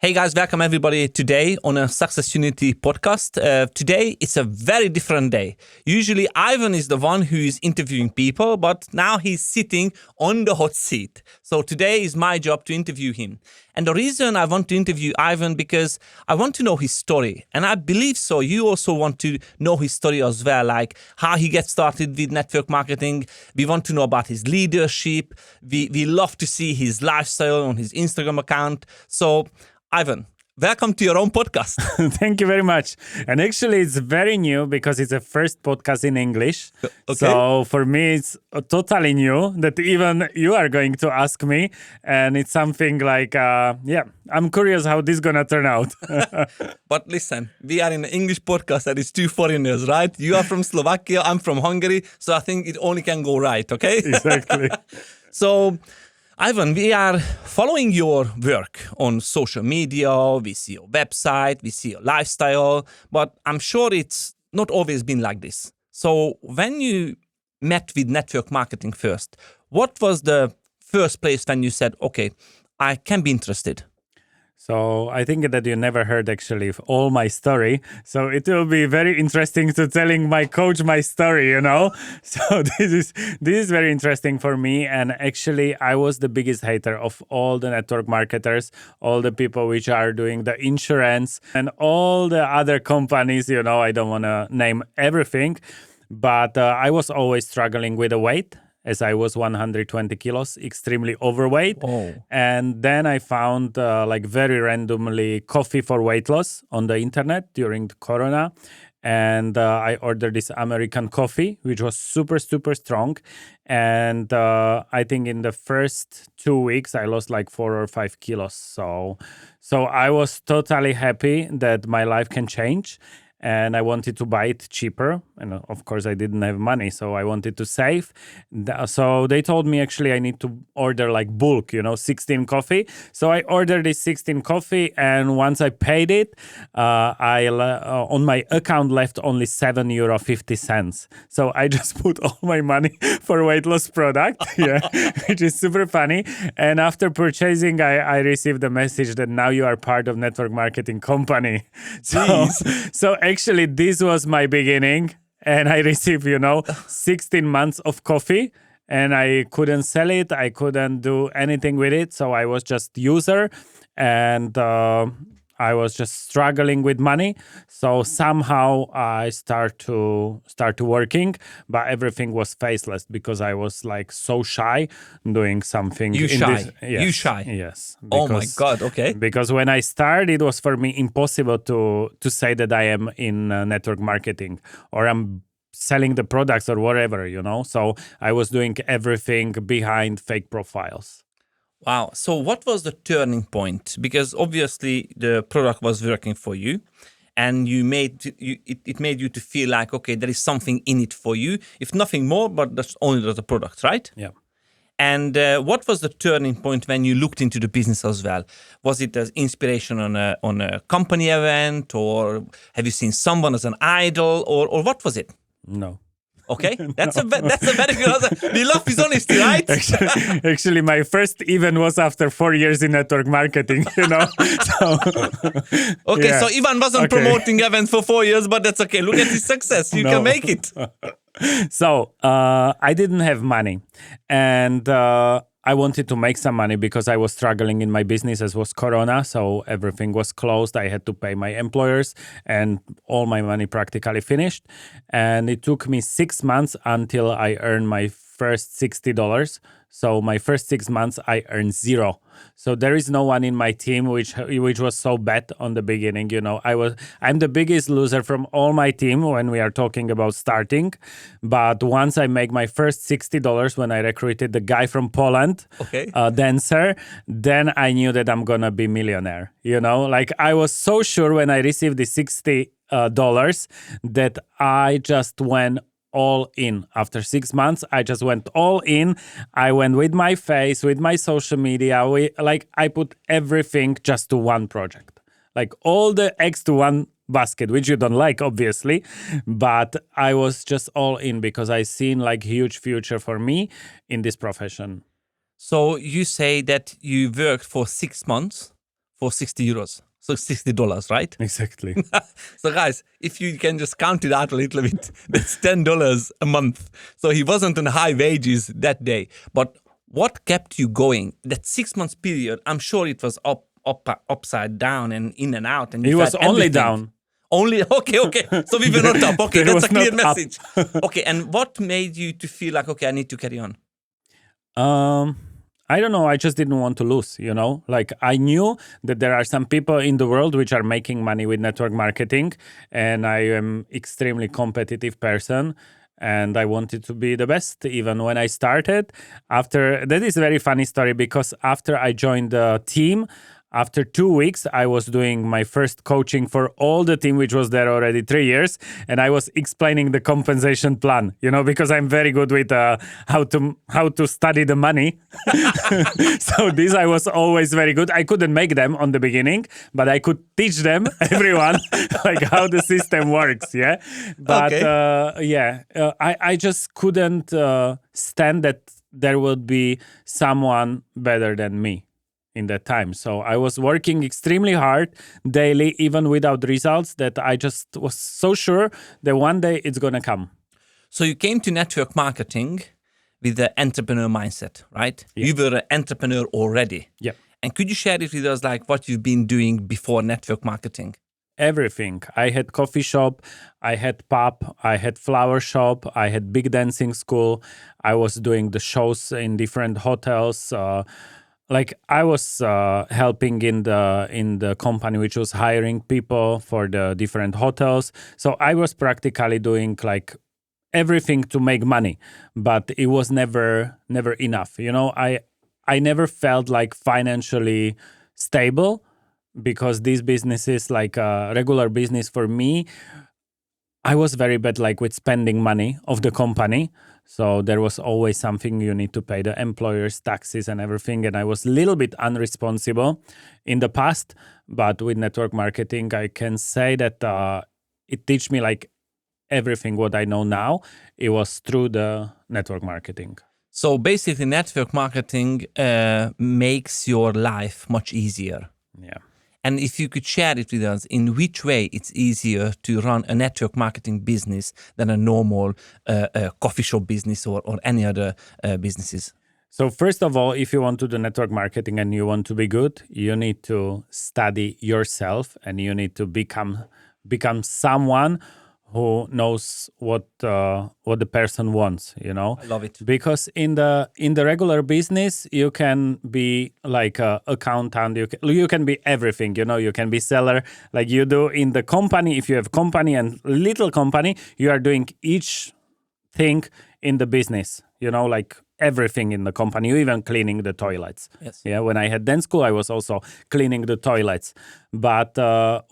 Hey guys, welcome everybody today on a Success Unity podcast. Today it's a very different day. Usually Ivan is the one who is interviewing people, but now he's sitting on the hot seat. So today is my job to interview him. And the reason I want to interview Ivan because I want to know his story. And I believe so you also want to know his story as well, like how he gets started with network marketing. We want to know about his leadership. We love to see his lifestyle on his Instagram account. So Ivan, welcome to your own podcast. Thank you very much. And actually, it's very new because it's the first podcast in English. Okay. So for me, it's totally new that even you are going to ask me. And it's something like, I'm curious how this is going to turn out. But listen, we are in an English podcast that is two foreigners, right? You are from Slovakia, I'm from Hungary. So I think it only can go right, okay? Exactly. So Ivan, we are following your work on social media, we see your website, we see your lifestyle, but I'm sure it's not always been like this. So when you met with network marketing first, what was the first place when you said, okay, I can be interested? So I think that you never heard actually all my story. So it will be very interesting to telling my coach my story, you know. So this is very interesting for me. And actually, I was the biggest hater of all the network marketers, all the people which are doing the insurance and all the other companies, you know. I don't want to name everything, but I was always struggling with the weight, as I was 120 kilos, extremely overweight. Oh. And then I found very randomly coffee for weight loss on the internet during the Corona. And I ordered this American coffee, which was super, super strong. And I think in the first 2 weeks, I lost like 4 or 5 kilos. So I was totally happy that my life can change. And I wanted to buy it cheaper. And of course, I didn't have money, so I wanted to save. So they told me actually I need to order like bulk, 16 coffee. So I ordered this 16 coffee. And once I paid it, I on my account left only €7.50. So I just put all my money for weight loss product, which is super funny. And after purchasing, I received a message that now you are part of network marketing company. So actually, this was my beginning, and I received, 16 months of coffee, and I couldn't sell it. I couldn't do anything with it, so I was just user, and I was just struggling with money. So somehow I start to working, but everything was faceless because I was like so shy doing something. You shy? Yes, You shy? Yes. Oh my God, okay. Because when I started, it was for me impossible to say that I am in network marketing or I'm selling the products or whatever, So I was doing everything behind fake profiles. Wow. So what was the turning point? Because obviously the product was working for you and it made you to feel like, okay, there is something in it for you. If nothing more, but that's only the product, right? Yeah. And what was the turning point when you looked into the business as well? Was it as inspiration on a company event, or have you seen someone as an idol, or what was it? No. Okay, that's a very good answer. We love his honesty, right? Actually, my first event was after 4 years in network marketing, So, okay, yeah. So Ivan wasn't promoting events for 4 years, but that's okay. Look at his success. You can make it. So I didn't have money, and I wanted to make some money because I was struggling in my business as was Corona. So everything was closed. I had to pay my employers and all my money practically finished. And it took me 6 months until I earned my first $60. So my first 6 months, I earned zero. So there is no one in my team which was so bad on the beginning. I'm the biggest loser from all my team when we are talking about starting. But once I make my first $60 when I recruited the guy from Poland, a dancer, then I knew that I'm gonna be millionaire. Like I was so sure when I received the $60 that I just went all in. After 6 months, I just went all in. I went with my face, with my social media. I put everything just to one project. Like all the eggs to one basket, which you don't like, obviously. But I was just all in because I seen like huge future for me in this profession. So you say that you worked for 6 months for 60 euros. So $60, right? Exactly. So guys, if you can just count it out a little bit, that's $10 a month. So he wasn't on high wages that day. But what kept you going? That 6 months period, I'm sure it was upside down and in and out. And It you was felt only everything. down. Only okay. So we were not up. Okay, There that's a was clear not up. message. Okay, and what made you to feel like, okay, I need to carry on? I don't know. I just didn't want to lose, Like I knew that there are some people in the world which are making money with network marketing, and I am extremely competitive person. And I wanted to be the best even when I started. That is a very funny story because after I joined the team, after 2 weeks, I was doing my first coaching for all the team, which was there already 3 years. And I was explaining the compensation plan, because I'm very good with how to study the money. So this I was always very good. I couldn't make them on the beginning, but I could teach them, everyone, like how the system works. Yeah. But I just couldn't stand that there would be someone better than me in that time. So I was working extremely hard daily, even without results, that I just was so sure that one day it's going to come. So you came to network marketing with the entrepreneur mindset, right? Yeah. You were an entrepreneur already. Yeah. And could you share it with us, like what you've been doing before network marketing? Everything. I had coffee shop, I had pub, I had flower shop, I had big dancing school. I was doing the shows in different hotels. Like I was helping in the company which was hiring people for the different hotels. So I was practically doing like everything to make money, but it was never enough. I never felt like financially stable because these businesses, like a regular business for me, I was very bad like with spending money of the company. So there was always something you need to pay the employers, taxes and everything. And I was a little bit unresponsible in the past. But with network marketing, I can say that it teach me like everything what I know now. It was through the network marketing. So basically network marketing makes your life much easier. Yeah. And if you could share it with us, in which way it's easier to run a network marketing business than a normal coffee shop business or any other businesses? So first of all, if you want to do network marketing and you want to be good, you need to study yourself and you need to become someone who knows what the person wants, I love it. Because in the regular business you can be like a accountant, you can be everything, you can be seller like you do in the company. If you have company and little company, you are doing each thing in the business, like everything in the company, you even cleaning the toilets. Yes. Yeah, when I had dance school, I was also cleaning the toilets. But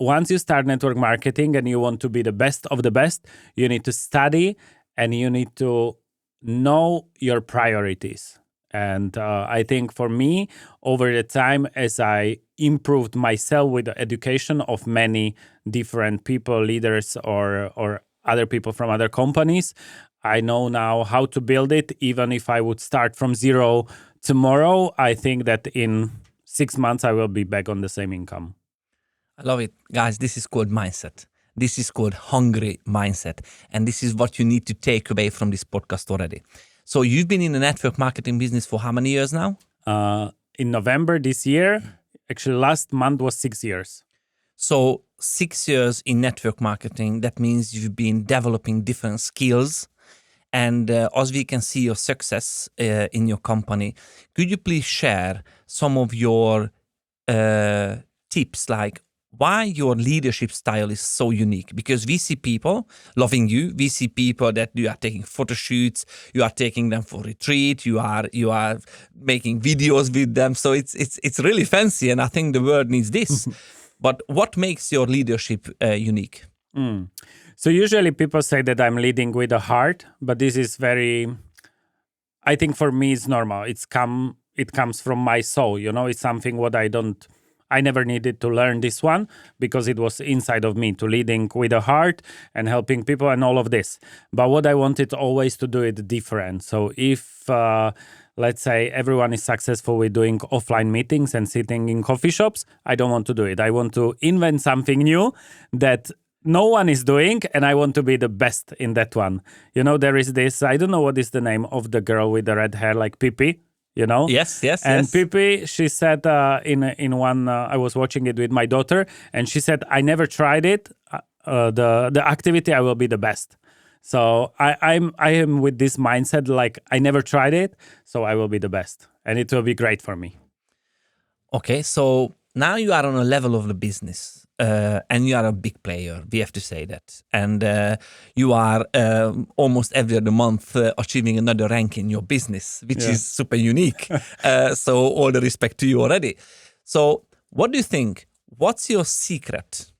once you start network marketing and you want to be the best of the best, you need to study and you need to know your priorities. And I think for me, over the time, as I improved myself with the education of many different people, leaders or other people from other companies, I know now how to build it. Even if I would start from zero tomorrow, I think that in 6 months I will be back on the same income. I love it. Guys, this is called mindset. This is called hungry mindset. And this is what you need to take away from this podcast already. So you've been in the network marketing business for how many years now? In November this year, actually last month was 6 years. So 6 years in network marketing, that means you've been developing different skills. And as we can see your success in your company, could you please share some of your tips, like why your leadership style is so unique? Because we see people loving you. We see people that you are taking photo shoots, you are taking them for retreat, you are making videos with them. So it's really fancy, and I think the world needs this. But what makes your leadership unique? So usually people say that I'm leading with a heart, but this is I think for me it's normal. It comes from my soul, it's something what I never needed to learn this one because it was inside of me, to leading with a heart and helping people and all of this. But what I wanted always to do it different. So if let's say everyone is successful with doing offline meetings and sitting in coffee shops. I don't want to do it. I want to invent something new that no one is doing, and I want to be the best in that one. There is this, I don't know what is the name of the girl with the red hair, like Pippi, Yes, yes, And yes. Pippi, she said in one, I was watching it with my daughter, and she said, I never tried it. The activity, I will be the best. So I am with this mindset, like I never tried it, so I will be the best, and it will be great for me. Okay, so now you are on a level of the business, and you are a big player. We have to say that, and you are almost every other month achieving another rank in your business, which is super unique. So all the respect to you already. So what do you think? What's your secret?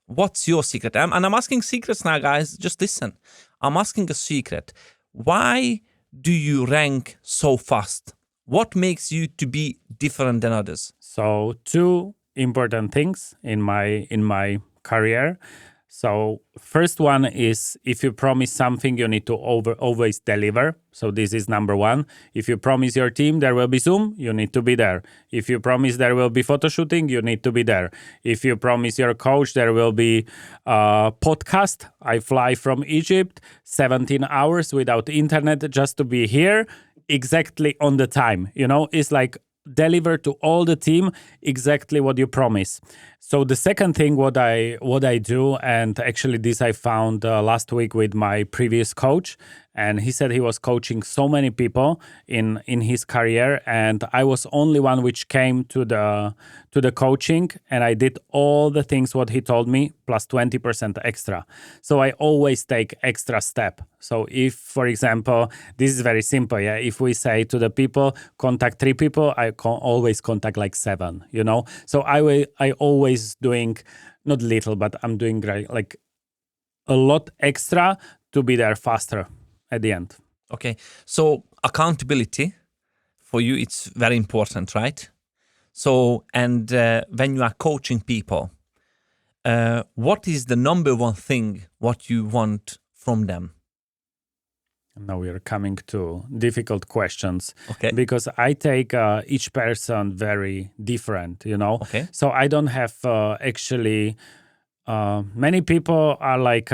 What's your secret? And I'm asking secrets now, guys. Just listen. I'm asking a secret. Why do you rank so fast? What makes you to be different than others? So 2 important things in my career. So first one is, if you promise something, you need to always deliver. So this is number 1. If you promise your team there will be Zoom, you need to be there. If you promise there will be photo shooting, you need to be there. If you promise your coach there will be a podcast, I fly from Egypt 17 hours without internet just to be here exactly on the time. It's like deliver to all the team exactly what you promise. So the second thing what I do, and actually this I found last week with my previous coach, and he said he was coaching so many people in his career, and I was only one which came to the coaching, and I did all the things what he told me plus 20% extra. So I always take extra step. So if, for example, this is very simple, if we say to the people contact 3 people, I always contact like 7. So I always doing not little, but I'm doing great, like a lot extra to be there faster at the end. Okay, so accountability for you, it's very important, right? So, and when you are coaching people, what is the number one thing what you want from them? Now we are coming to difficult questions, Okay. because I take each person very different, Okay. So I don't have actually, many people are like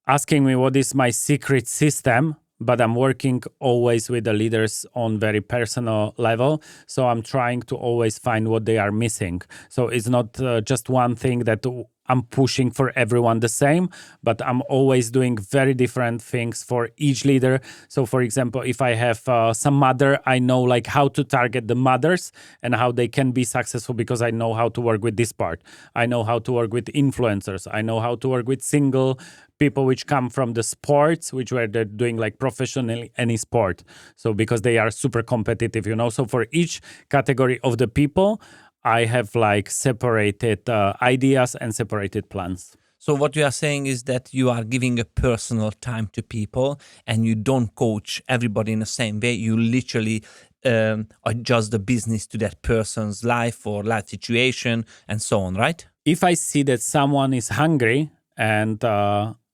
asking me what is my secret system, but I'm working always with the leaders on very personal level. So I'm trying to always find what they are missing. So it's not just one thing that I'm pushing for everyone the same, but I'm always doing very different things for each leader. So for example, if I have some mother, I know like how to target the mothers and how they can be successful, because I know how to work with this part. I know how to work with influencers. I know how to work with single people which come from the sports, which were doing like professionally any sport. So because they are super competitive, So for each category of the people, I have like separated ideas and separated plans. So what you are saying is that you are giving a personal time to people, and you don't coach everybody in the same way. You literally adjust the business to that person's life or life situation and so on, right? If I see that someone is hungry and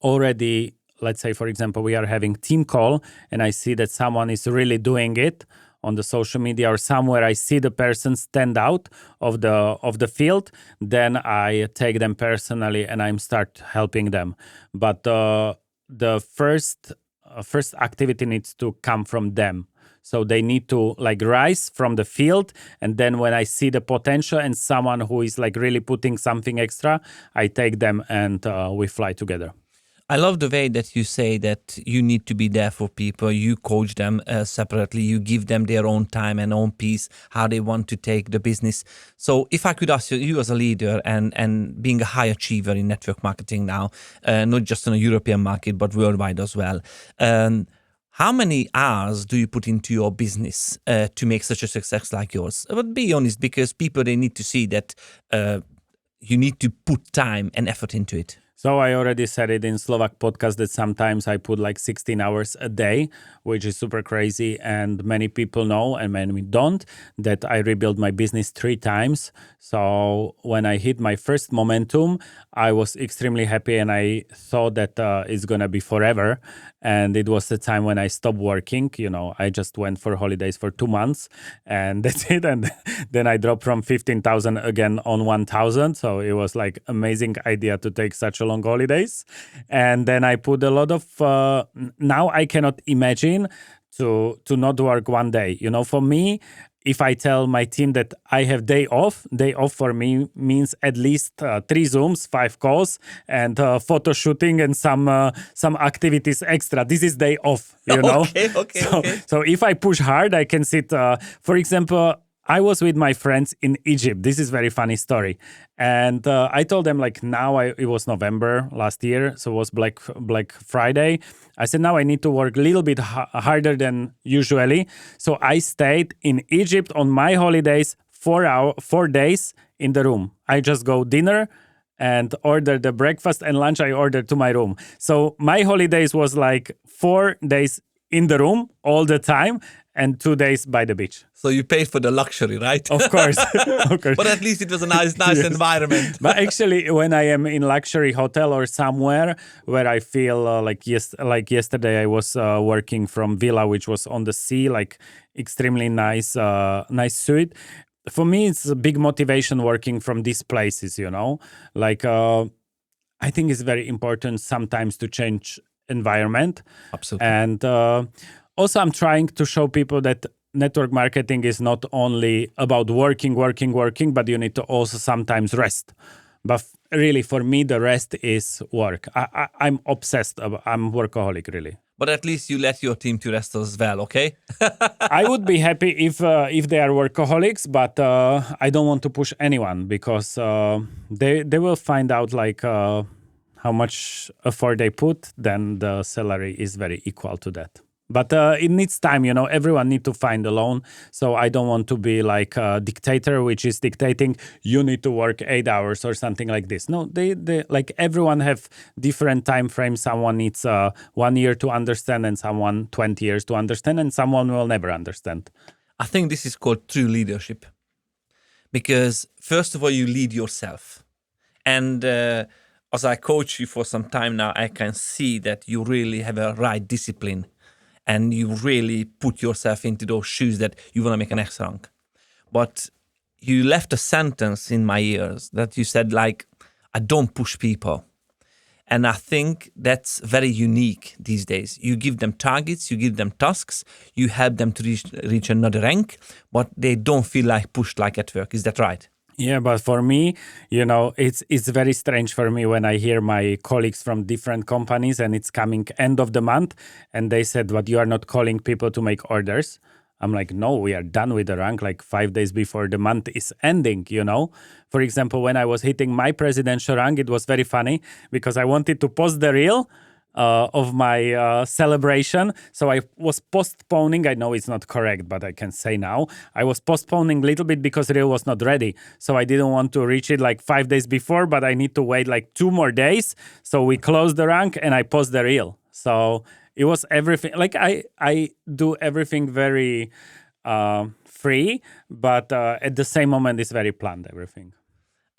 already, let's say, for example, we are having team call and I see that someone is really doing it on the social media or somewhere, I see the person stand out of the field, then I take them personally and I'm start helping them. But the first activity needs to come from them. So they need to like rise from the field. And then when I see the potential and someone who is like really putting something extra, I take them and we fly together. I love the way that you say that you need to be there for people. You coach them separately. You give them their own time and own peace, how they want to take the business. So if I could ask you as a leader and being a high achiever in network marketing now, not just in a European market, but worldwide as well, how many hours do you put into your business to make such a success like yours? But be honest, because people, they need to see that you need to put time and effort into it. So I already said it in Slovak podcast that sometimes I put like 16 hours a day, which is super crazy. And many people know, and many don't, that I rebuilt my business 3 times. So when I hit my first momentum, I was extremely happy and I thought that it's going to be forever. And it was the time when I stopped working. I just went for holidays for 2 months and that's it. And then I dropped from 15,000 again on 1,000. So it was like amazing idea to take such a long holidays. And then I put a lot of, now I cannot imagine to not work one day. For me, if I tell my team that I have day off for me means at least 3 Zooms, 5 calls, and photo shooting and some activities extra. This is day off, Okay. So if I push hard, I can sit. For example, I was with my friends in Egypt. This is very funny story. And I told them it was November last year. So it was Black Friday. I said, now I need to work a little bit harder than usually. So I stayed in Egypt on my holidays 4 days in the room. I just go dinner and order the breakfast and lunch I ordered to my room. So my holidays was like 4 days in the room all the time and 2 days by the beach. So you paid for the luxury, right? Of course. Of course. But at least it was a nice yes. environment. But actually, when I am in luxury hotel or somewhere where I feel like yesterday I was working from villa, which was on the sea, like extremely nice suite. For me, it's a big motivation working from these places, Like, I think it's very important sometimes to change environment. Absolutely. And also, I'm trying to show people that network marketing is not only about working, but you need to also sometimes rest. But really, for me, the rest is work. I'm obsessed. I'm workaholic, really. But at least you let your team to rest as well, okay? I would be happy if they are workaholics, but I don't want to push anyone because they will find out how much effort they put, then the salary is very equal to that. But it needs time, everyone needs to find a loan. So I don't want to be like a dictator, which is dictating, you need to work 8 hours or something like this. No, they like everyone have different time frames. Someone needs 1 year to understand and someone 20 years to understand and someone will never understand. I think this is called true leadership. Because first of all, you lead yourself. And as I coach you for some time now, I can see that you really have a right discipline. And you really put yourself into those shoes that you want to make an next rank. But you left a sentence in my ears that you said, I don't push people. And I think that's very unique these days. You give them targets, you give them tasks, you help them to reach another rank, but they don't feel pushed like at work. Is that right? Yeah, but for me, it's very strange for me when I hear my colleagues from different companies and it's coming end of the month and they said, "But you are not calling people to make orders." I'm like, no, we are done with the rank 5 days before the month is ending, For example, when I was hitting my presidential rank, it was very funny because I wanted to post the reel of my celebration. So I was postponing. I know it's not correct, but I can say now. I was postponing a little bit because reel was not ready. So I didn't want to reach it 5 days before, but I need to wait 2 more days. So we closed the rank and I post the reel. So it was everything. I do everything very free, but at the same moment, it's very planned, everything.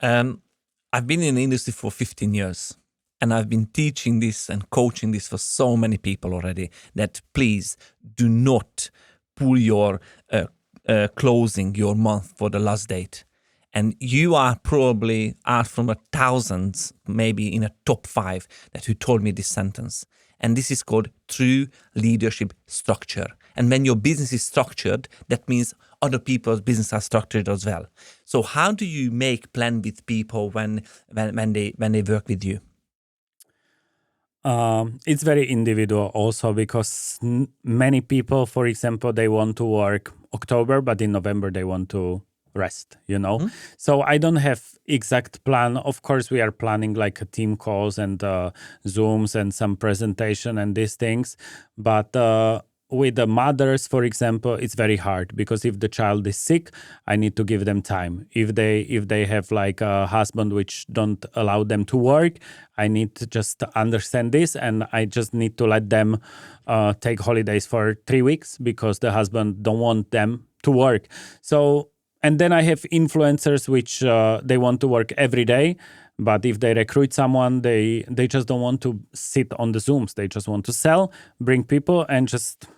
I've been in the industry for 15 years. And I've been teaching this and coaching this for so many people already that please do not pull your closing your month for the last date. And you are probably out from the thousands, maybe in a top 5 that who told me this sentence. And this is called true leadership structure. And when your business is structured, that means other people's business are structured as well. So how do you make plan with people when they work with you? It's very individual also because many people, for example, they want to work October, but in November they want to rest, Mm-hmm. So I don't have exact plan. Of course, we are planning a team calls and Zooms and some presentation and these things. But with the mothers, for example, it's very hard because if the child is sick, I need to give them time. If they have like a husband which don't allow them to work, I need to just understand this, and I just need to let them take holidays for 3 weeks because the husband don't want them to work. So, and then I have influencers which they want to work every day. But if they recruit someone, they just don't want to sit on the Zooms. They just want to sell, bring people, and just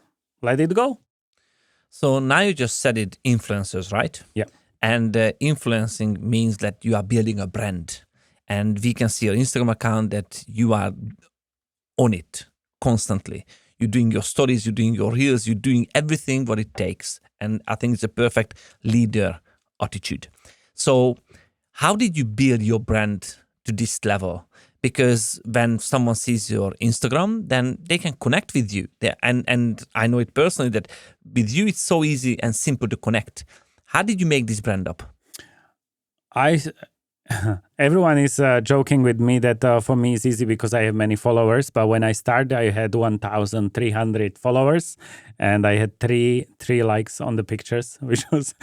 let it go. So now you just said it, influencers, right? Yeah. And influencing means that you are building a brand. And we can see your Instagram account that you are on it constantly. You're doing your stories, you're doing your reels, you're doing everything what it takes. And I think it's a perfect leader attitude. So how did you build your brand to this level? Because when someone sees your Instagram, then they can connect with you. And I know it personally that with you, it's so easy and simple to connect. How did you make this brand up? Everyone is joking with me that for me it's easy because I have many followers. But when I started, I had 1,300 followers, and I had three likes on the pictures, which was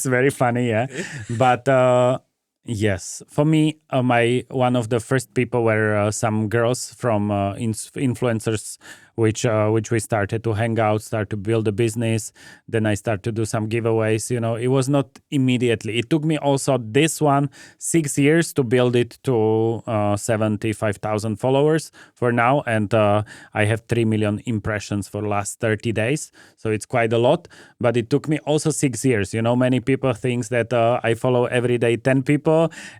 very funny. Yeah, but. Yes, for me, one of the first people were some girls from influencers, which we started to hang out, start to build a business. Then I started to do some giveaways. It was not immediately. It took me also this one 6 years to build it to 75,000 followers for now, and I have 3 million impressions for the last 30 days. So it's quite a lot, but it took me also 6 years. Many people think that I follow every day 10 people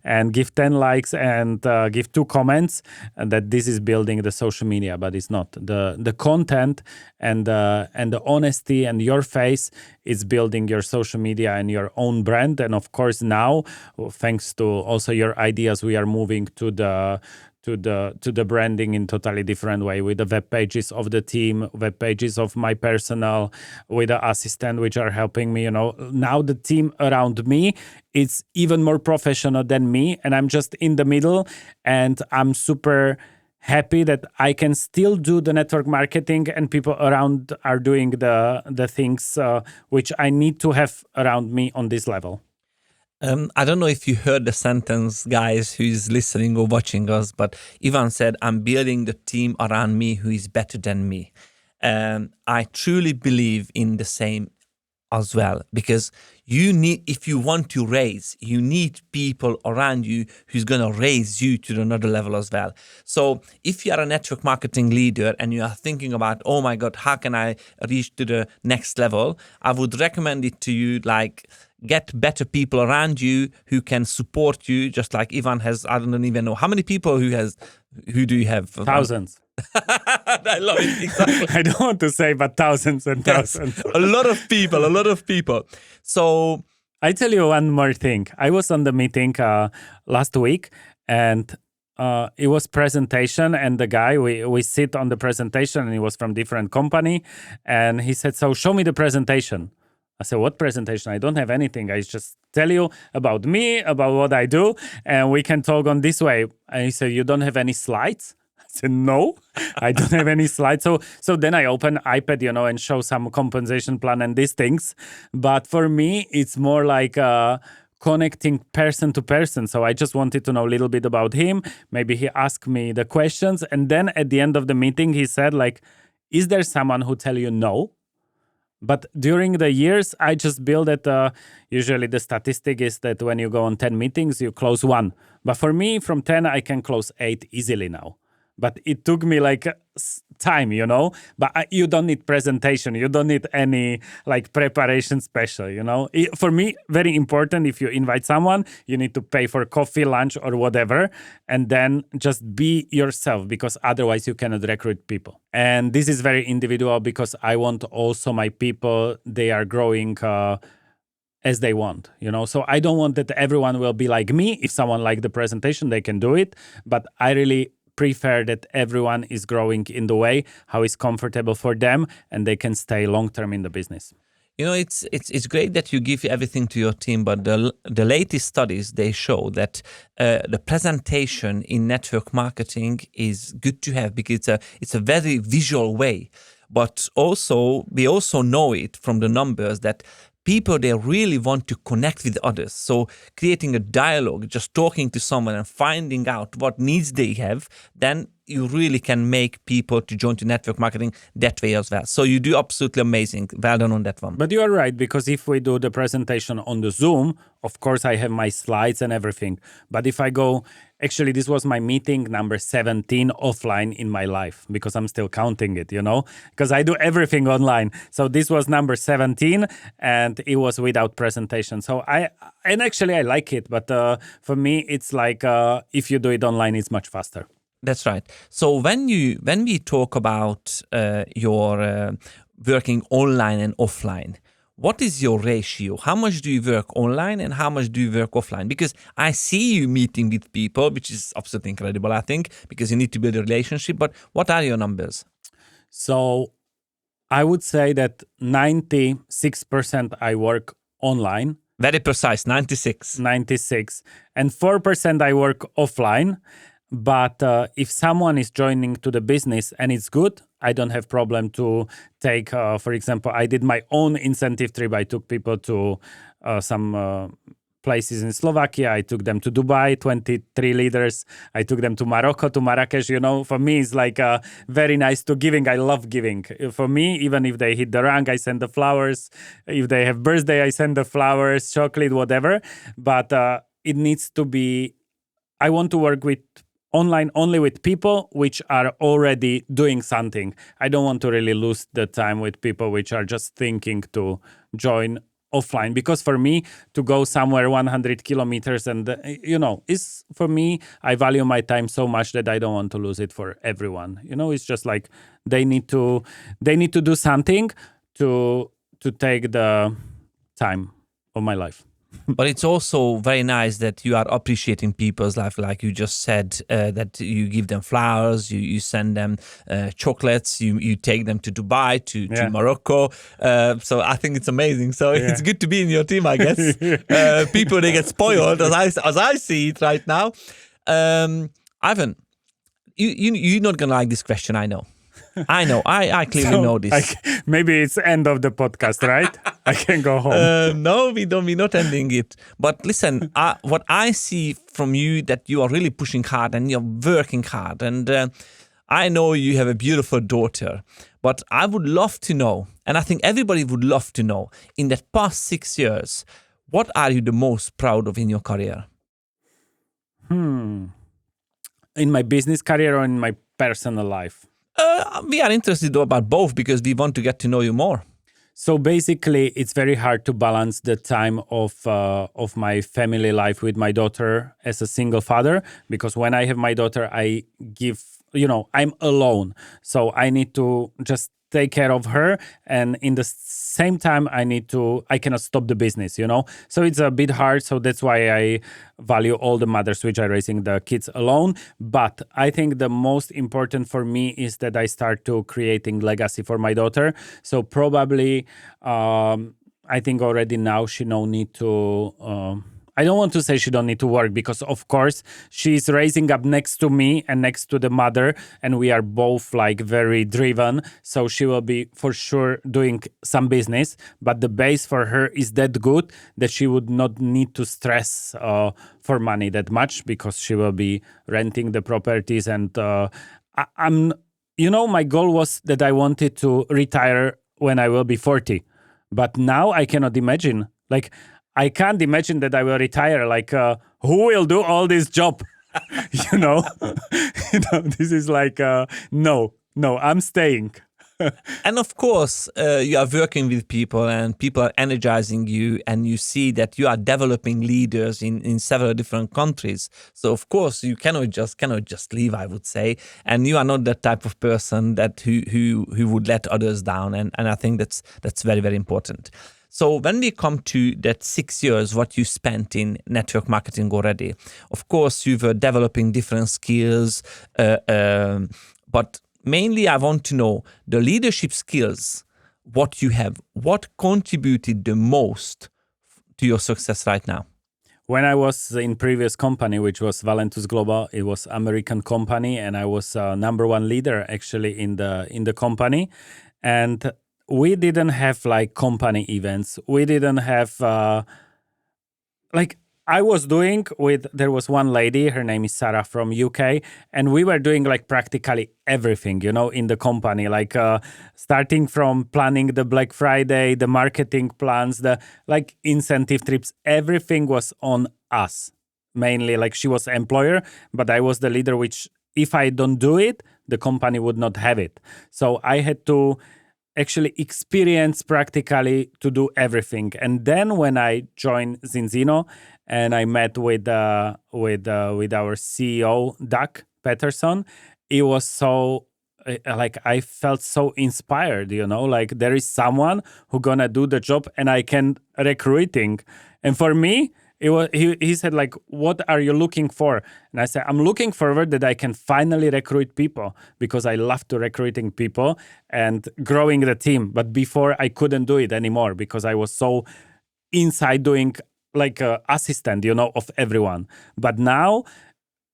and give 10 likes and give 2 comments, and that this is building the social media, but it's not. The content and the honesty and your face is building your social media and your own brand. And of course now, thanks to also your ideas, we are moving to the branding in totally different way, with the web pages of the team, web pages of my personal, with the assistant which are helping me. Now the team around me, it's even more professional than me, and I'm just in the middle, and I'm super happy that I can still do the network marketing, and people around are doing the things which I need to have around me on this level. I don't know if you heard the sentence, guys, who's listening or watching us, but Ivan said, I'm building the team around me who is better than me. I truly believe in the same as well, because if you want to raise, you need people around you who's going to raise you to another level as well. So if you are a network marketing leader and you are thinking about, oh my God, how can I reach to the next level? I would recommend it to you, like, get better people around you who can support you, just like Ivan has. I don't even know how many people who do you have? Thousands. I love it. Exactly. I don't want to say, but thousands and thousands. Yes. A lot of people. So I tell you one more thing. I was on the meeting last week, and it was presentation, and the guy, we sit on the presentation, and he was from different company, and he said, so show me the presentation. I said, what presentation? I don't have anything. I just tell you about me, about what I do, and we can talk on this way. And he said, you don't have any slides? I said, no, I don't have any slides. So then I open iPad, and show some compensation plan and these things. But for me, it's more like connecting person to person. So I just wanted to know a little bit about him. Maybe he asked me the questions. And then at the end of the meeting, he said, like, is there someone who tell you no? But during the years, I just built it. Usually the statistic is that when you go on 10 meetings, you close 1. But for me, from 10, I can close 8 easily now. But it took me like time, But you don't need presentation. You don't need any like preparation special, For me, very important, if you invite someone, you need to pay for coffee, lunch, or whatever. And then just be yourself, because otherwise you cannot recruit people. And this is very individual, because I want also my people, they are growing as they want, So I don't want that everyone will be like me. If someone like the presentation, they can do it. But I really prefer that everyone is growing in the way how is comfortable for them, and they can stay long term in the business. It's great that you give everything to your team, but the latest studies, they show that the presentation in network marketing is good to have, because it's a very visual way. but also we also know it from the numbers that people, they really want to connect with others. So creating a dialogue, just talking to someone and finding out what needs they have, then you really can make people to join to network marketing that way as well. So you do absolutely amazing. Well done on that one. But you are right, because if we do the presentation on the Zoom, of course I have my slides and everything. But if I go, actually this was my meeting number 17 offline in my life, because I'm still counting it, because I do everything online. So this was number 17 and it was without presentation. So I like it, but for me it's like if you do it online, it's much faster. That's right. So when we talk about your working online and offline, what is your ratio? How much do you work online and how much do you work offline? Because I see you meeting with people, which is absolutely incredible, I think, because you need to build a relationship. But what are your numbers? So I would say that 96% I work online. Very precise, 96. 96. And 4% I work offline. But if someone is joining to the business and it's good, I don't have problem to take, for example, I did my own incentive trip. I took people to some places in Slovakia. I took them to Dubai, 23 leaders. I took them to Morocco, to Marrakesh. For me, it's like very nice to giving. I love giving. For me, even if they hit the rank, I send the flowers. If they have birthday, I send the flowers, chocolate, whatever. But it needs to be, I want to work with online only with people which are already doing something. I don't want to really lose the time with people which are just thinking to join offline, because for me to go somewhere 100 kilometers and is, for me, I value my time so much that I don't want to lose it for everyone. It's just like they need to do something to take the time of my life. But it's also very nice that you are appreciating people's life, like you just said, that you give them flowers, you send them chocolates, you take them to Dubai, to Morocco. So I think it's amazing. So it's good to be in your team, I guess. People, they get spoiled, as I see it right now. Ivan, you're not going to like this question, I know. I clearly know this. Maybe it's end of the podcast, right? I can go home. No, we're not ending it. But listen, what I see from you, that you are really pushing hard and you're working hard. And I know you have a beautiful daughter. But I would love to know, and I think everybody would love to know, in that past 6 years, what are you the most proud of in your career? In my business career or in my personal life? We are interested about both, because we want to get to know you more. So basically, it's very hard to balance the time of my family life with my daughter as a single father, because when I have my daughter, I give, I'm alone. So I need to just take care of her, and in the same time I cannot stop the business, so it's a bit hard. So that's why I value all the mothers which are raising the kids alone. But I think the most important for me is that I start to creating legacy for my daughter. So probably I think already now she no need to I don't want to say she don't need to work, because of course she's raising up next to me and next to the mother, and we are both like very driven. So she will be for sure doing some business, but the base for her is that good that she would not need to stress for money that much, because she will be renting the properties. And I'm, my goal was that I wanted to retire when I will be 40, but now I cannot imagine, I can't imagine that I will retire. Who will do all this job? This is no, I'm staying. And of course, you are working with people and people are energizing you, and you see that you are developing leaders in several different countries. So of course, you cannot just leave, I would say. And you are not that type of person that who would let others down. And I think that's very, very important. So when we come to that 6 years, what you spent in network marketing already, of course, you were developing different skills, but mainly I want to know the leadership skills, what you have, what contributed the most to your success right now? When I was in previous company, which was Valentus Global, it was American company, and I was number one leader actually in the company. And we didn't have like company events. We didn't have like I was doing with, there was one lady, her name is Sarah from UK, and we were doing like practically everything, in the company, like starting from planning the Black Friday, the marketing plans, the like incentive trips, everything was on us. Mainly like she was employer, but I was the leader, which if I don't do it, the company would not have it. So I had to actually experience practically to do everything. And then when I joined Zinzino and I met with our CEO Doug Peterson, it was so like I felt so inspired. Like there is someone who gonna do the job and I can recruiting. And for me, it was, he said like, what are you looking for? And I said, I'm looking forward that I can finally recruit people because I love to recruiting people and growing the team. But before I couldn't do it anymore because I was so inside doing like a assistant, of everyone. But now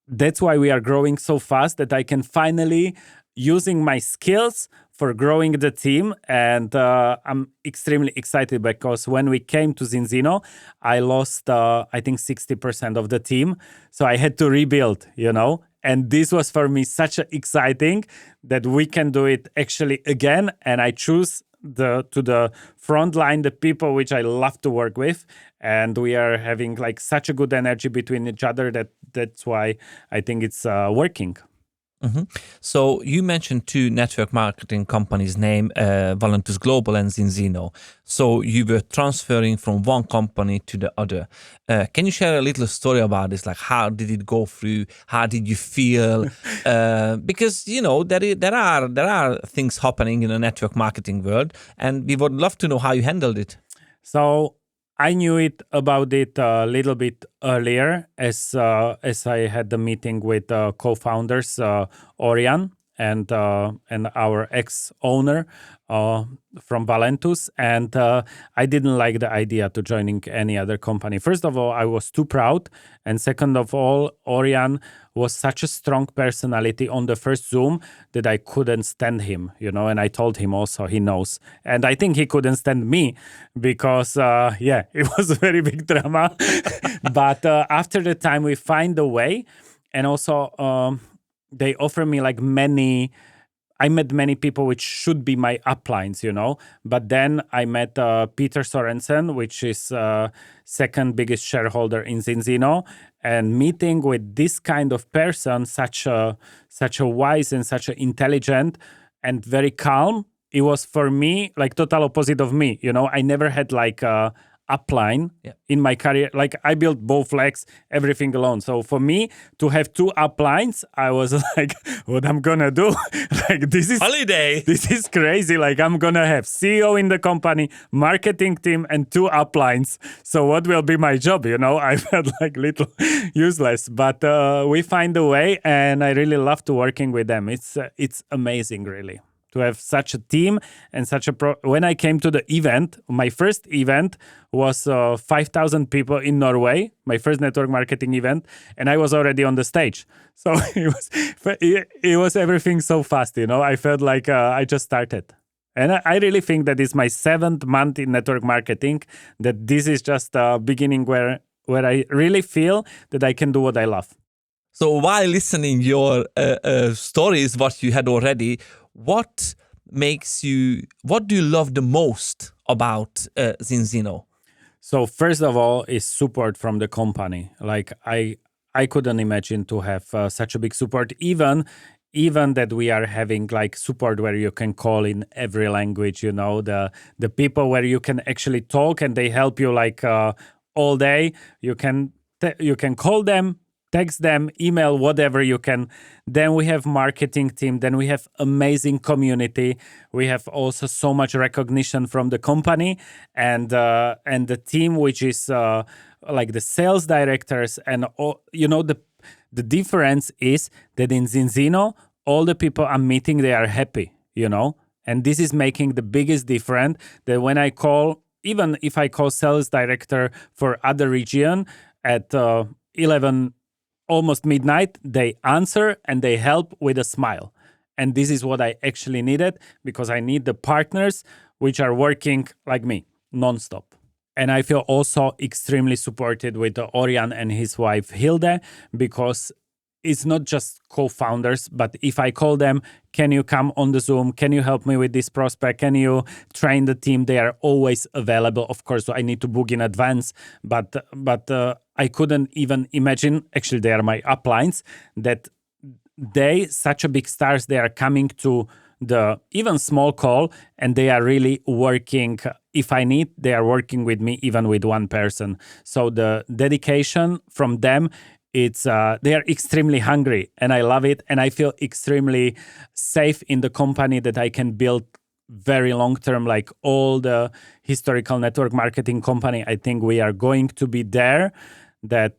that's why we are growing so fast that I can finally using my skills for growing the team. And I'm extremely excited because when we came to Zinzino, I lost, I think, 60% of the team. So I had to rebuild, And this was for me such exciting that we can do it actually again. And I choose to the front line, the people which I love to work with. And we are having like such a good energy between each other that's why I think it's working. Mm-hmm. So you mentioned two network marketing companies' name, Valentus Global and Zinzino. So you were transferring from one company to the other. Can you share a little story about this? Like, how did it go through? How did you feel? Because there are things happening in the network marketing world, and we would love to know how you handled it. So I knew about it a little bit earlier as I had the meeting with co-founders Orion and our ex-owner from Valentus, and I didn't like the idea to joining any other company. First of all, I was too proud, and second of all, Orion was such a strong personality on the first Zoom that I couldn't stand him, and I told him also, he knows. And I think he couldn't stand me because, it was a very big drama. But after the time, we find a way. And also, they offer me like I met many people which should be my uplines, But then I met Peter Sorensen, which is second biggest shareholder in Zinzino, and meeting with this kind of person, such a wise and such an intelligent and very calm. It was for me like total opposite of me. I never had like a upline in my career. Like I built both legs, everything alone. So for me to have two uplines, I was like, what I'm gonna do? Like this is holiday. This is crazy. Like I'm gonna have CEO in the company, marketing team, and two uplines. So what will be my job? I felt like little useless. But we find a way, and I really love to working with them. It's amazing, really, to have such a team and such a when I came to the event, my first event was 5,000 people in Norway, my first network marketing event, and I was already on the stage. So it was everything so fast, I felt like I just started. And I really think that it's my 7th month in network marketing, that this is just a beginning where I really feel that I can do what I love. So while listening your stories, what you had already, what do you love the most about Zinzino? So first of all is support from the company. Like I couldn't imagine to have such a big support, even that we are having like support where you can call in every language, the people where you can actually talk and they help you like all day. You can call them, text them, email, whatever you can. Then we have marketing team. Then we have amazing community. We have also so much recognition from the company and the team, which is like the sales directors and all, the difference is that in Zinzino, all the people I'm meeting, they are happy, and this is making the biggest difference. That when I call, even if I call sales director for other region at 11 almost midnight, they answer and they help with a smile. And this is what I actually needed, because I need the partners which are working like me, nonstop. And I feel also extremely supported with Orion and his wife Hilde, because it's not just co-founders, but if I call them, can you come on the Zoom? Can you help me with this prospect? Can you train the team? They are always available. Of course, I need to book in advance, but I couldn't even imagine, actually they are my uplines, that they, such a big stars, they are coming to the even small call, and they are really working. If I need, they are working with me, even with one person. So the dedication from them, it's they are extremely hungry, and I love it. And I feel extremely safe in the company, that I can build very long term, like all the historical network marketing company. I think we are going to be there, that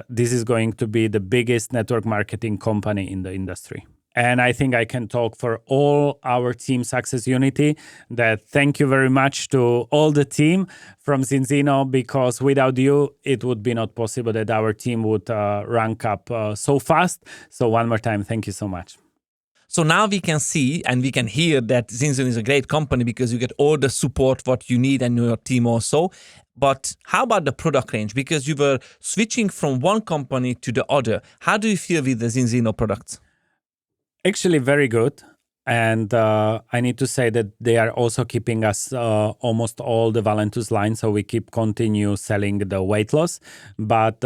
this is going to be the biggest network marketing company in the industry. And I think I can talk for all our team Success Unity, that thank you very much to all the team from Zinzino, because without you, it would be not possible that our team would rank up so fast. So one more time, thank you so much. So now we can see and we can hear that Zinzino is a great company, because you get all the support what you need and your team also. But how about the product range? Because you were switching from one company to the other. How do you feel with the Zinzino products? Actually, very good. And I need to say that they are also keeping us almost all the Valentus line, so we continue selling the weight loss. But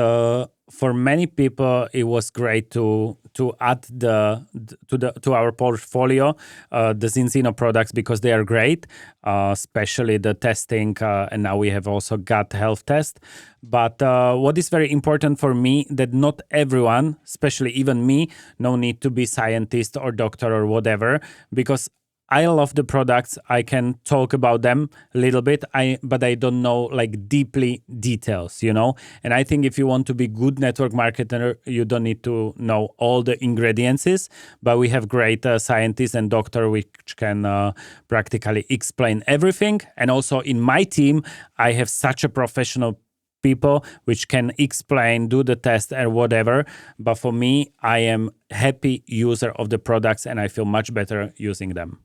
for many people, it was great to add to our portfolio the Zinzino products, because they are great, especially the testing, and now we have also gut health test. But what is very important for me, that not everyone, especially even me, no need to be scientist or doctor or whatever, because I love the products. I can talk about them a little bit, but I don't know like deeply details, you know. And I think if you want to be good network marketer, you don't need to know all the ingredients. But we have great scientists and doctor which can practically explain everything. And also in my team, I have such a professional people which can explain, do the test and whatever. But for me, I am happy user of the products and I feel much better using them.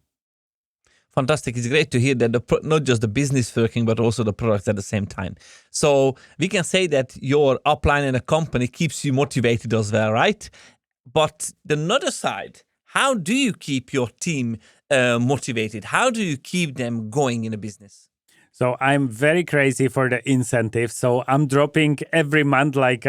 Fantastic. It's great to hear that not just the business working, but also the products at the same time. So we can say that your upline in a company keeps you motivated as well, right? But the other side, how do you keep your team motivated? How do you keep them going in a business? So I'm very crazy for the incentives. So I'm dropping every month like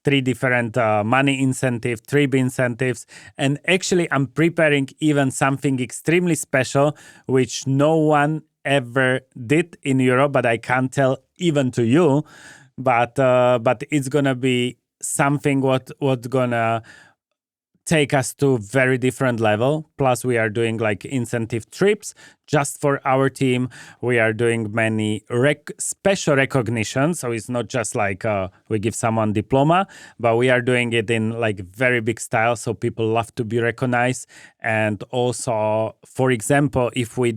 3 different money incentive, trip incentives. And actually I'm preparing even something extremely special, which no one ever did in Europe, but I can't tell even to you. But it's going to be something what's going to take us to very different level. Plus we are doing like incentive trips just for our team. We are doing many special recognition. So it's not just like we give someone diploma, but we are doing it in like very big style. So people love to be recognized. And also, for example, if we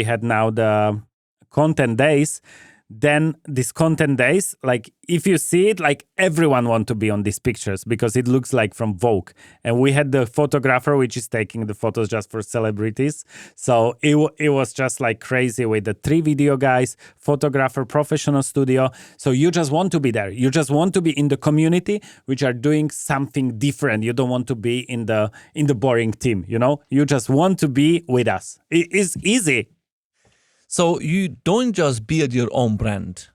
had now the content days, then these content days, like if you see it, like everyone want to be on these pictures because it looks like from Vogue. And we had the photographer which is taking the photos just for celebrities. So it was just like crazy with the 3 video guys, photographer, professional studio. So you just want to be there. You just want to be in the community which are doing something different. You don't want to be in the boring team, you know? You just want to be with us. It is easy. So you don't just build your own brand.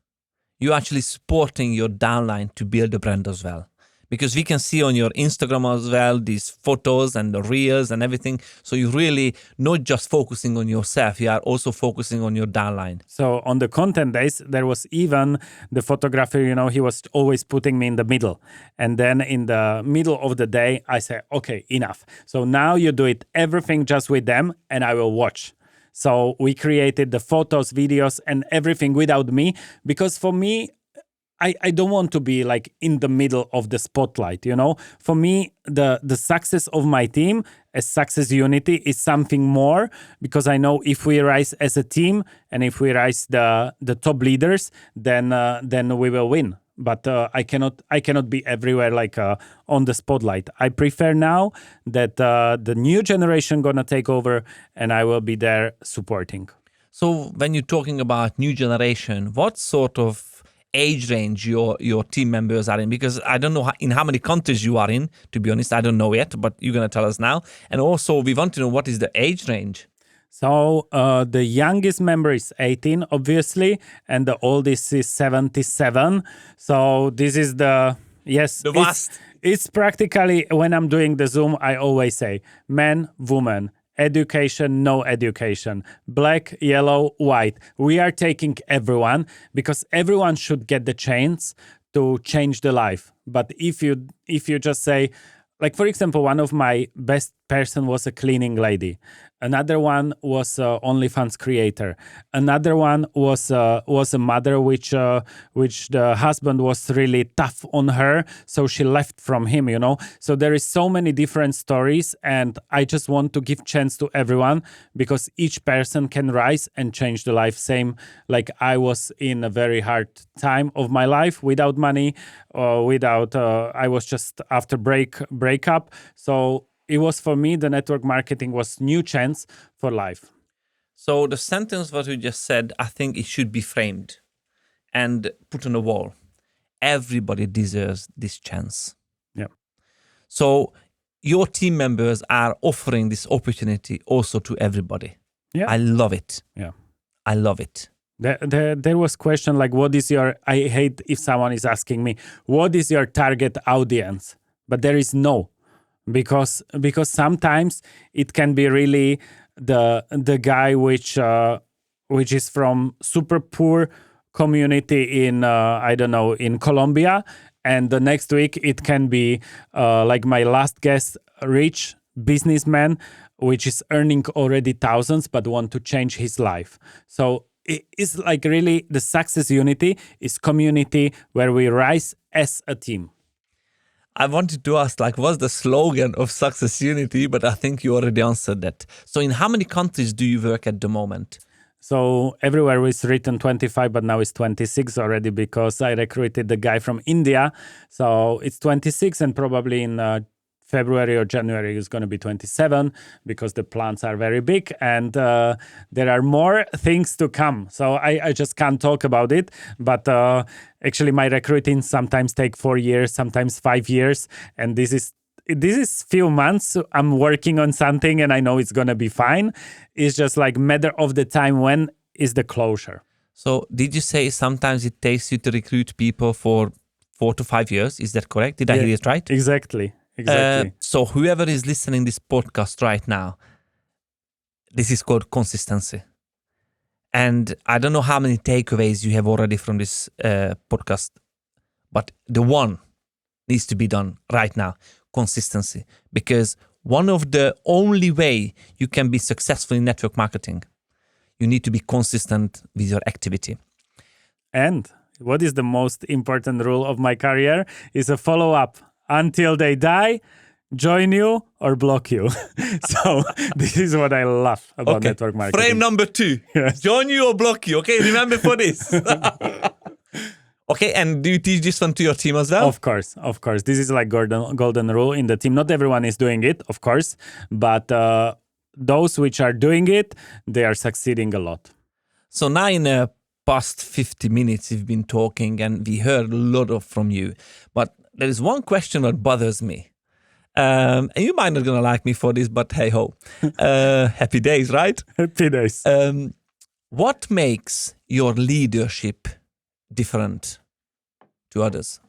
You're actually supporting your downline to build the brand as well. Because we can see on your Instagram as well, these photos and the reels and everything. So you're really not just focusing on yourself, you are also focusing on your downline. So on the content days, there was even the photographer, you know, he was always putting me in the middle. And then in the middle of the day, I say, okay, enough. So now you do it everything just with them and I will watch. So we created the photos, videos, and everything without me, because for me, I don't want to be like in the middle of the spotlight, you know? For me, the success of my team as Success Unity is something more, because I know if we rise as a team and if we rise the top leaders, then we will win. but I cannot be everywhere like on the spotlight. I prefer now that the new generation gonna take over, and I will be there supporting. So when you're talking about new generation, what sort of age range your team members are in? Because I don't know in how many countries you are in, to be honest. I don't know yet, but you're going to tell us now. And also, we want to know what is the age range. So the youngest member is 18, obviously, and the oldest is 77. So this is the vast. It's practically, when I'm doing the Zoom, I always say man, woman, education, no education, black, yellow, white. We are taking everyone because everyone should get the chance to change the life. But if you just say, like, for example, one of my best person was a cleaning lady. Another one was OnlyFans creator. Another one was a mother, which the husband was really tough on her, so she left from him. So there is so many different stories, and I just want to give chance to everyone because each person can rise and change the life. Same like I was in a very hard time of my life without money, without. I was just after breakup, so. It was for me, the network marketing was new chance for life. So the sentence what you just said, I think it should be framed and put on the wall. Everybody deserves this chance. Yeah. So your team members are offering this opportunity also to everybody. Yeah. I love it. Yeah. I love it. There was question like, what is your, I hate if someone is asking me, what is your target audience? But there is no. Because sometimes it can be really the guy which is from super poor community in I don't know, in Colombia, and the next week it can be like my last guest, rich businessman which is earning already thousands but want to change his life. So it is like really the success unity is community where we rise as a team. I wanted to ask, like, what's the slogan of Success Unity? But I think you already answered that. So in how many countries do you work at the moment? So everywhere is written 25, but now it's 26 already because I recruited the guy from India. So it's 26, and probably in February or January is going to be 27 because the plants are very big, and there are more things to come. So I just can't talk about it. But actually, my recruiting sometimes take 4 years, sometimes 5 years, and this is few months. I'm working on something, and I know it's gonna be fine. It's just like matter of the time when is the closure. So did you say sometimes it takes you to recruit people for 4 to 5 years? Is that correct? Did I hear it right? Exactly. So whoever is listening this podcast right now, this is called consistency. And I don't know how many takeaways you have already from this podcast, but the one needs to be done right now, consistency. Because one of the only way you can be successful in network marketing, you need to be consistent with your activity. And what is the most important rule of my career is a follow-up. Until they die, join you or block you. So this is what I love about network marketing. Frame number 2. Yes. Join you or block you. Okay, remember for this. Okay, and do you teach this one to your team as well? Of course. This is like golden rule in the team. Not everyone is doing it, of course, but those which are doing it, they are succeeding a lot. So now in the past 50 minutes, we've been talking and we heard a lot from you. But there is one question that bothers me. And you might not gonna like me for this, but hey ho. Happy days, right? Happy days. What makes your leadership different to others?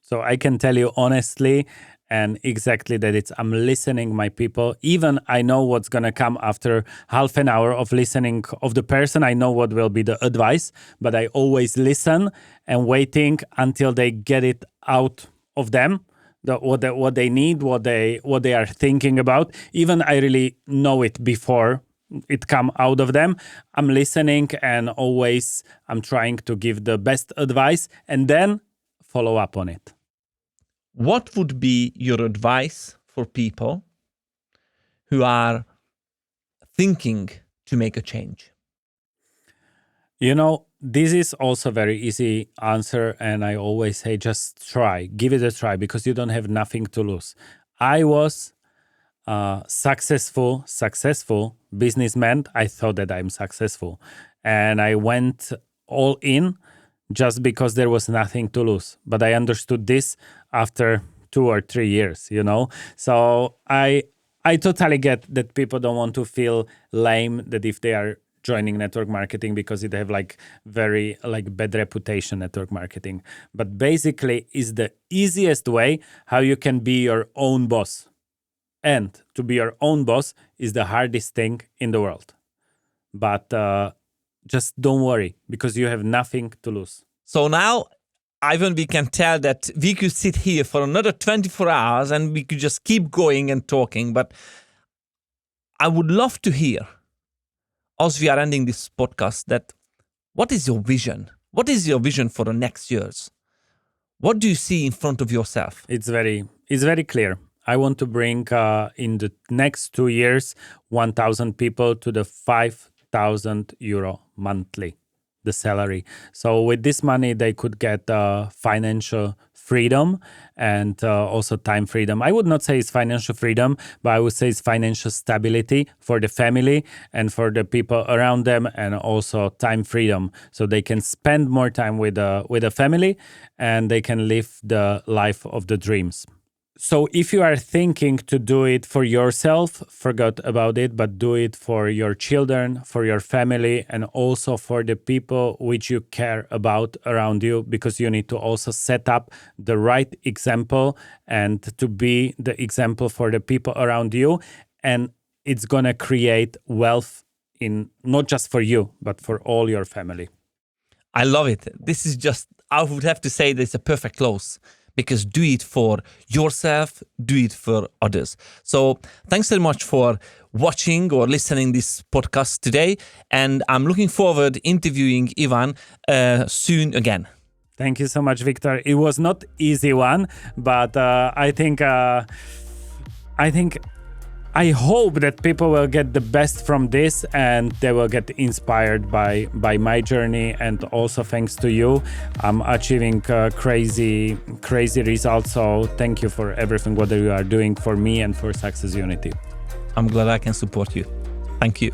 So I can tell you honestly and exactly that I'm listening my people. Even I know what's going to come after half an hour of listening of the person. I know what will be the advice, but I always listen and waiting until they get it out of them, what they need, what they are thinking about. Even I really know it before it come out of them. I'm listening and always I'm trying to give the best advice and then follow up on it. What would be your advice for people who are thinking to make a change? You know, this is also very easy answer, and I always say just try, give it a try, because you don't have nothing to lose. I was successful businessman. I thought that I'm successful, and I went all in just because there was nothing to lose. But I understood this after 2 or 3 years, So I totally get that people don't want to feel lame that if they are joining network marketing because it have very bad reputation, network marketing. But basically is the easiest way how you can be your own boss. And to be your own boss is the hardest thing in the world. But just don't worry, because you have nothing to lose. So now, Ivan, we can tell that we could sit here for another 24 hours and we could just keep going and talking. But I would love to hear, as we are ending this podcast, that what is your vision? What is your vision for the next years? What do you see in front of yourself? It's very clear. I want to bring in the next 2 years 1,000 people to the 5,000 euro monthly, the salary. So with this money, they could get financial freedom and also time freedom. I would not say it's financial freedom, but I would say it's financial stability for the family and for the people around them, and also time freedom, so they can spend more time with the family and they can live the life of the dreams. So if you are thinking to do it for yourself, forget about it, but do it for your children, for your family, and also for the people which you care about around you, because you need to also set up the right example and to be the example for the people around you. And it's going to create wealth in not just for you, but for all your family. I love it. This is just, I would have to say this is a perfect close. Because do it for yourself, do it for others. So thanks so much for watching or listening this podcast today. And I'm looking forward interviewing Ivan soon again. Thank you so much, Viktor. It was not easy one, but I hope that people will get the best from this and they will get inspired by my journey. And also thanks to you, I'm achieving crazy results. So thank you for everything, what you are doing for me and for Success Unity. I'm glad I can support you. Thank you.